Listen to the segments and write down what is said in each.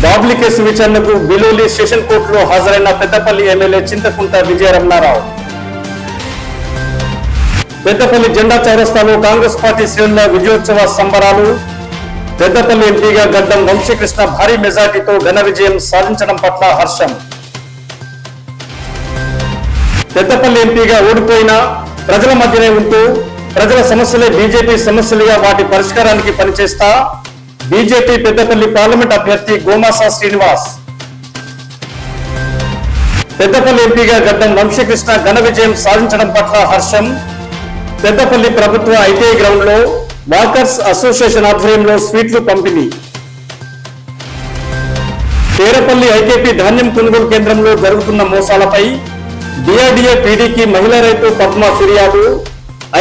Babli case విచారణకు Biloli session కోర్టులో హాజరైన పెద్దపల్లి ఎమ్మెల్యే చింతకుంట విజయరమణారావు. పెద్దపల్లి జెండా చౌరస్తాలో కాంగ్రెస్ పార్టీ శ్రేణుల విజయోత్సవ సంబరాలు. పెద్దపల్లి ఎంపీగా గడ్డం వంశీకృష్ణ భారీ మెజార్టీతో ఘన విజయం సాధించడం పట్ల హర్షం. పెద్దపల్లి ఎంపీగా ఓడిపోయిన ప్రజల మధ్యనే ఉంటూ ప్రజల సమస్యలే బీజేపీ సమస్యలుగా వాటి పరిష్కారానికి పనిచేస్తా బీజేపీ పెద్దపల్లి పార్లమెంట్ అభ్యర్థి గోమాసా శ్రీనివాస్. పెద్దపల్లి ఎంపీగా గడ్డం వంశీకృష్ణ ఘన విజయం సాధించడం పట్ల హర్షం. పెద్దపల్లి ప్రభుత్వ ఐటీఐ గ్రౌండ్ లో వాకర్స్ అసోసియేషన్ ఆధ్వర్యంలో స్వీట్లు పంపిణీ. పేరపల్లి ఐకేపీ ధాన్యం కొనుగోలు కేంద్రంలో జరుగుతున్న మోసాలపై డిఆర్డీఏ పీడీకి మహిళా రైతు పద్మ ఫిర్యాదు.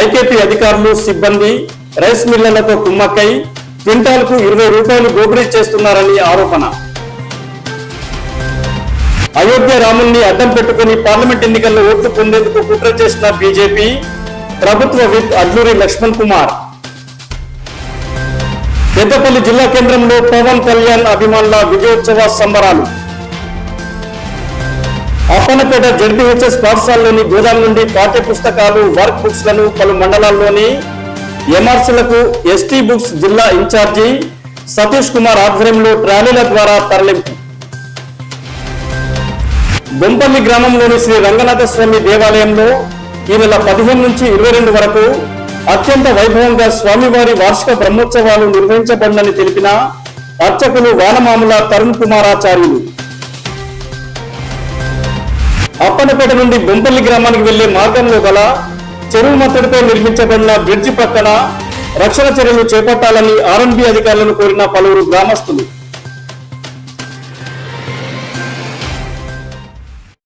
ఐకేపీ అధికారులు సిబ్బంది రైస్ మిల్లర్లతో కుమ్మక్కై క్వింటాల్కు 20 రూపాయలు దోపిడీ చేస్తున్నారని ఆరోపణ. అయోధ్య రాముల్ని అడ్డం పెట్టుకుని పార్లమెంట్ ఎన్నికల్లో ఓట్లు పొందేందుకు కుట్ర చేసిన బీజేపీ. ప్రభుత్వ విప్ అడ్లూరి లక్ష్మణ్ కుమార్. పెద్దపల్లి జిల్లా కేంద్రంలో పవన్ కళ్యాణ్ అభిమానుల విజయోత్సవ సంబరాలు. అప్పన్నపేట జడ్పీహెచ్ఎస్ పాఠశాలలోని గోదాం నుండి పాఠ్య పుస్తకాలు వర్క్ బుక్స్ లను పలు మండలాల్లోని ఎంఆర్సీలకు ఎస్టీ బుక్స్ జిల్లా ఇన్ఛార్జి సతీష్ కుమార్ ఆధ్వర్యంలో ట్రాలీల ద్వారా తరలింపు. బొంపల్లి గ్రామంలోని శ్రీ రంగనాథ స్వామి దేవాలయంలో ఈ నెల 15 నుంచి 22 వరకు అత్యంత వైభవంగా స్వామివారి వార్షిక బ్రహ్మోత్సవాలు నిర్వహించబడిందని తెలిపిన అర్చకులు వానమాముల తరుణ్ కుమారాచార్యులు. అప్పన్నపేట నుండి బొంపల్లి గ్రామానికి వెళ్లే మార్గంలో గల చెరువు మత్తడితో నిర్మించబడిన బ్రిడ్జి పక్కన రక్షణ చర్యలు చేపట్టాలని ఆర్ఎండ్బి అధికారులను కోరిన పలువురు గ్రామస్తులు.